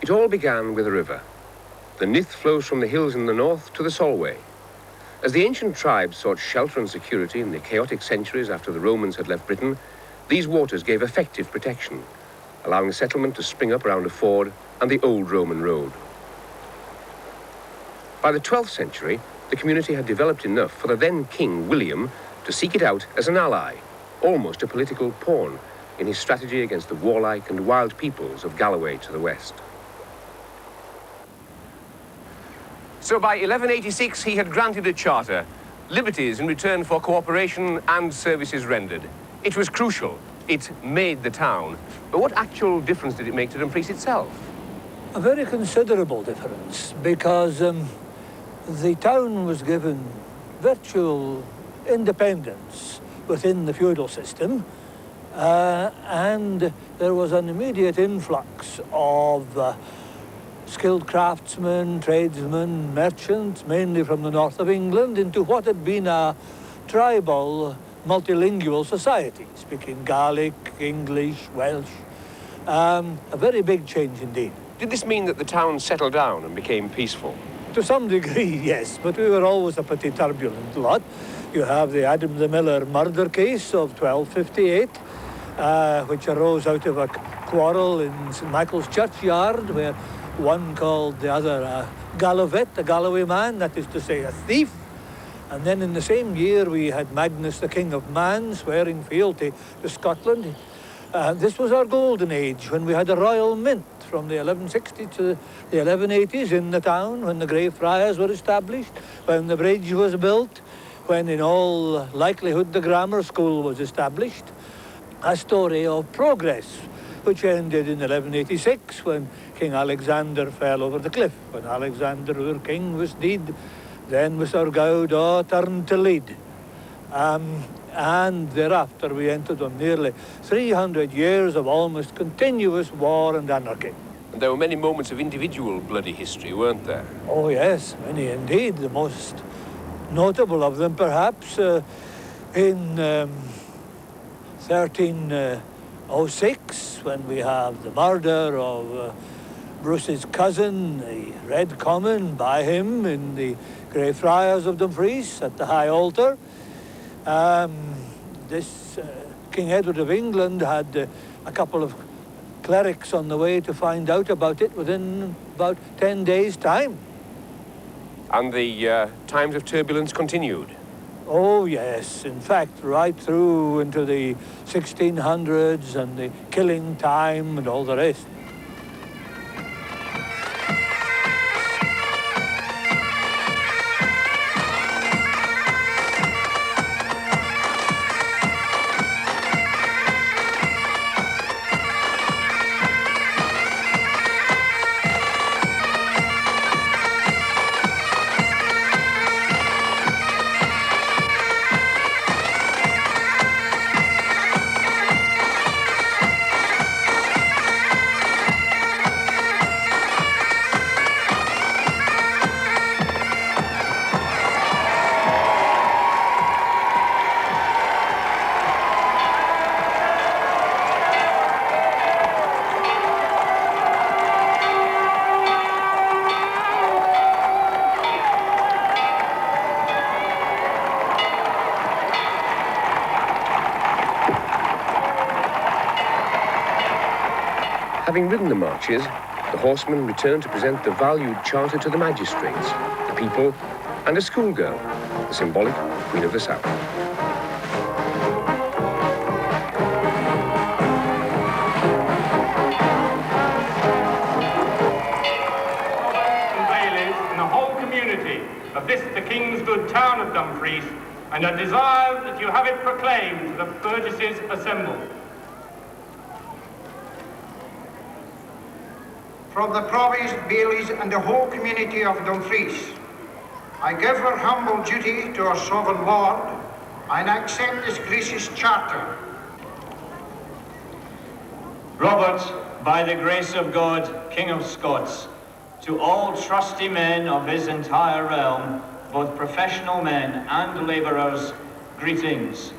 It all began with a river. The Nith flows from the hills in the north to the Solway. As the ancient tribes sought shelter and security in the chaotic centuries after the Romans had left Britain, these waters gave effective protection, allowing settlement to spring up around a ford and the old Roman road. By the 12th century, the community had developed enough for the then King William to seek it out as an ally, almost a political pawn, in his strategy against the warlike and wild peoples of Galloway to the west. So by 1186, he had granted a charter, liberties in return for cooperation and services rendered. It was crucial. It made the town. But what actual difference did it make to Dumfries itself? A very considerable difference, because the town was given virtual independence within the feudal system, and there was an immediate influx of skilled craftsmen, tradesmen, merchants, mainly from the north of England, into what had been a tribal, multilingual society, speaking Gaelic, English, Welsh. A very big change indeed. Did this mean that the town settled down and became peaceful? To some degree, yes, but we were always a pretty turbulent lot. You have the Adam the Miller murder case of 1258, which arose out of a quarrel in St Michael's churchyard, where one called the other a Gallowet, a Galloway man, that is to say a thief. And then in the same year we had Magnus, the King of Man, swearing fealty to Scotland. This was our golden age, when we had a royal mint from the 1160s to the 1180s in the town, when the Grey Friars were established, when the bridge was built, when in all likelihood the grammar school was established. A story of progress, which ended in 1186 when King Alexander fell over the cliff. When Alexander, our king, was dead, then was our Gauda turned to lead. And thereafter we entered on nearly 300 years of almost continuous war and anarchy. And there were many moments of individual bloody history, weren't there? Oh yes, many indeed. The most notable of them perhaps in 1306, when we have the murder of Bruce's cousin, the Red Comyn, by him in the Grey Friars of Dumfries at the high altar. This King Edward of England had a couple of clerics on the way to find out about it within about 10 days' time. And the times of turbulence continued? Oh yes, in fact, right through into the 1600s and the killing time and all the rest. Having ridden the marches, the horsemen returned to present the valued charter to the magistrates, the people, and a schoolgirl, the symbolic Queen of the South. In the whole community of this, the King's good town of Dumfries, and I desire that you have it proclaimed to the burgesses assembled. From the province, bailies, and the whole community of Dumfries, I give our humble duty to our sovereign lord, and accept this gracious charter. Robert, by the grace of God, King of Scots, to all trusty men of his entire realm, both professional men and labourers, greetings.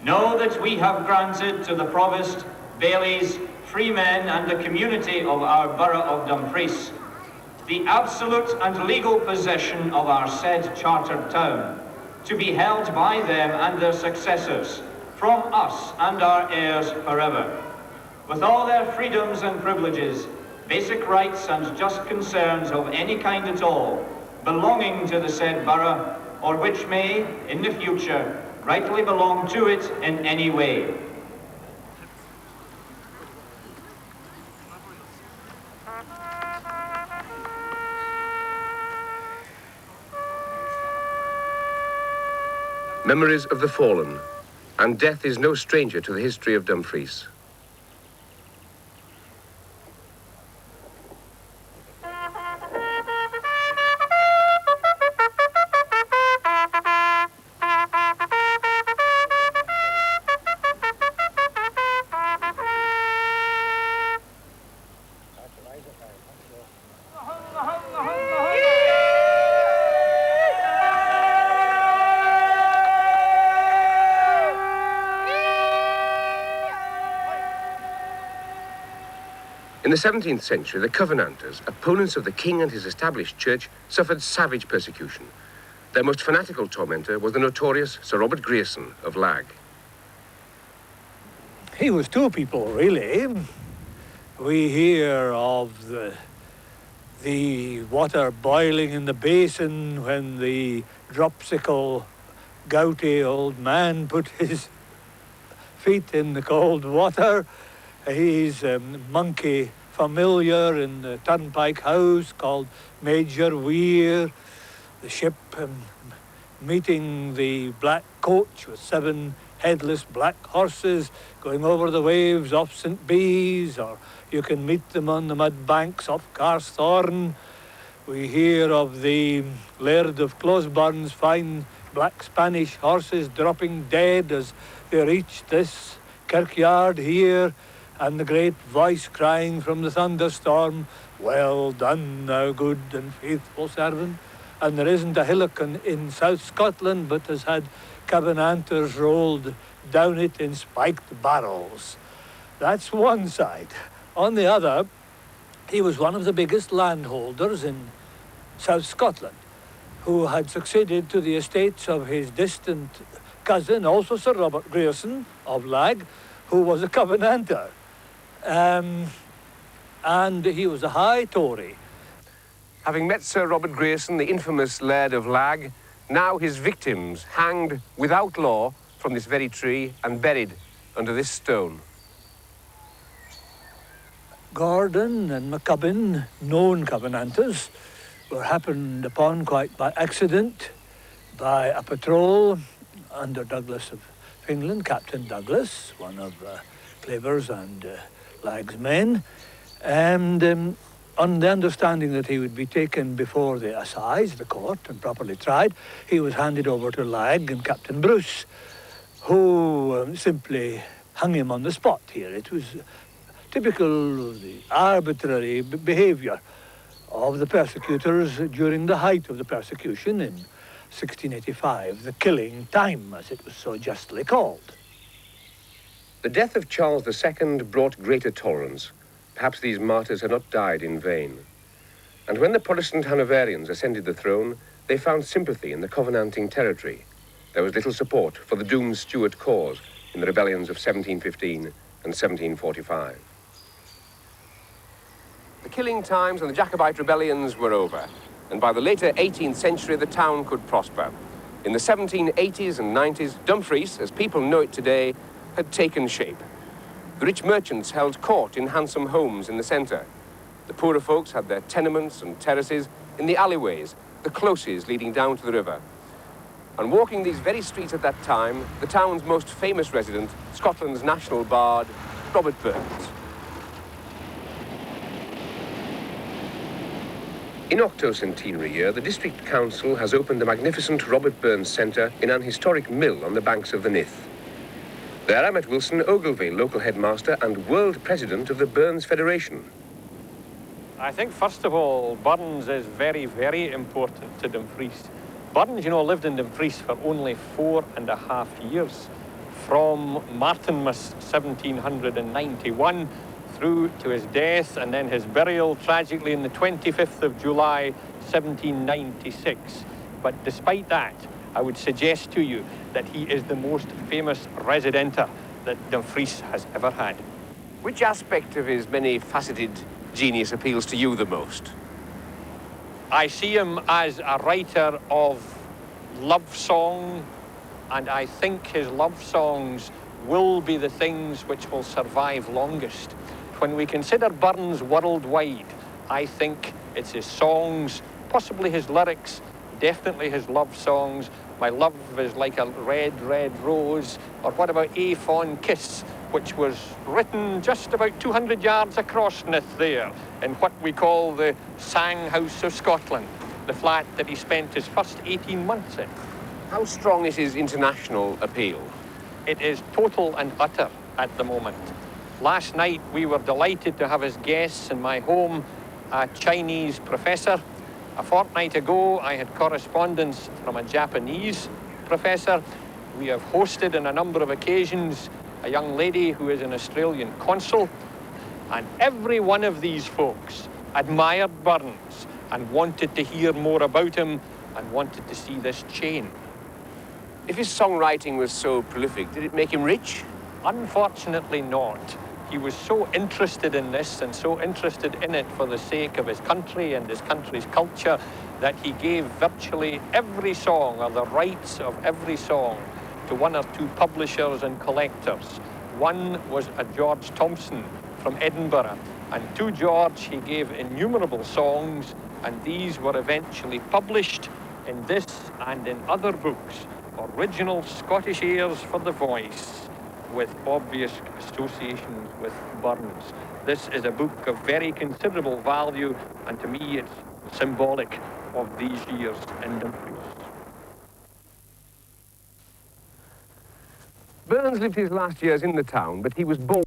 Know that we have granted to the provost, bailies, freemen, and the community of our borough of Dumfries, the absolute and legal possession of our said chartered town, to be held by them and their successors, from us and our heirs forever, with all their freedoms and privileges, basic rights and just concerns of any kind at all, belonging to the said borough, or which may, in the future, rightly belong to it in any way. Memories of the fallen, and death is no stranger to the history of Dumfries. In the 17th century, the Covenanters, opponents of the king and his established church, suffered savage persecution. Their most fanatical tormentor was the notorious Sir Robert Grierson of Lag. He was two people, really. We hear of the water boiling in the basin when the dropsical, gouty old man put his feet in the cold water. He's a monkey familiar in the turnpike house called Major Weir. The ship meeting the black coach with 7 headless black horses going over the waves off St. Bees, or you can meet them on the mud banks off Carsthorne. We hear of the Laird of Closeburn's fine black Spanish horses dropping dead as they reached this kirkyard here, and the great voice crying from the thunderstorm, "Well done, thou good and faithful servant." And there isn't a hillock in South Scotland but has had Covenanters rolled down it in spiked barrels. That's one side. On the other, he was one of the biggest landholders in South Scotland, who had succeeded to the estates of his distant cousin, also Sir Robert Grierson of Lag, who was a Covenanter. And he was a high Tory. Having met Sir Robert Grierson, the infamous Laird of Lag, now his victims hanged without law from this very tree and buried under this stone. Gordon and McCubbin, known Covenanters, were happened upon quite by accident by a patrol under Douglas of England, Captain Douglas, one of Claver's and Lag's men, and on the understanding that he would be taken before the assize, the court, and properly tried, he was handed over to Lag and Captain Bruce, who simply hung him on the spot here. It was typical of the arbitrary behaviour of the persecutors during the height of the persecution in 1685, the killing time, as it was so justly called. The death of Charles II brought greater tolerance. Perhaps these martyrs had not died in vain. And when the Protestant Hanoverians ascended the throne, they found sympathy in the Covenanting territory. There was little support for the doomed Stuart cause in the rebellions of 1715 and 1745. The killing times and the Jacobite rebellions were over, and by the later 18th century, the town could prosper. In the 1780s and 90s, Dumfries, as people know it today, had taken shape. The rich merchants held court in handsome homes in the centre. The poorer folks had their tenements and terraces in the alleyways, the closes leading down to the river. And walking these very streets at that time, the town's most famous resident, Scotland's national bard, Robert Burns. In octocentenary year, the District Council has opened a magnificent Robert Burns Centre in an historic mill on the banks of the Nith. There I met Wilson Ogilvie, local headmaster and world president of the Burns Federation. I think, first of all, Burns is very, very important to Dumfries. Burns, you know, lived in Dumfries for only 4.5 years. from Martinmas 1791 through to his death and then his burial tragically on the 25th of July 1796. But despite that, I would suggest to you that he is the most famous residenter that Dumfries has ever had. Which aspect of his many-faceted genius appeals to you the most? I see him as a writer of love song, and I think his love songs will be the things which will survive longest. When we consider Burns worldwide, I think it's his songs, possibly his lyrics, definitely his love songs. My love is like a red, red rose, or what about A Fond Kiss, which was written just about 200 yards across Nith there, in what we call the Sang House of Scotland, the flat that he spent his first 18 months in. How strong is his international appeal? It is total and utter at the moment. Last night we were delighted to have as guests in my home a Chinese professor. A fortnight ago I had correspondence from a Japanese professor. We have hosted on a number of occasions a young lady who is an Australian consul, and every one of these folks admired Burns and wanted to hear more about him and wanted to see this chain. If his songwriting was so prolific, did it make him rich? Unfortunately not. He was so interested in this and so interested in it for the sake of his country and his country's culture that he gave virtually every song, or the rights of every song, to one or two publishers and collectors. One was a George Thompson from Edinburgh, and to George he gave innumerable songs, and these were eventually published in this and in other books, original Scottish airs for the voice, with obvious associations with Burns. This is a book of very considerable value, and to me it's symbolic of these years in Dumfries. Burns lived his last years in the town, but he was born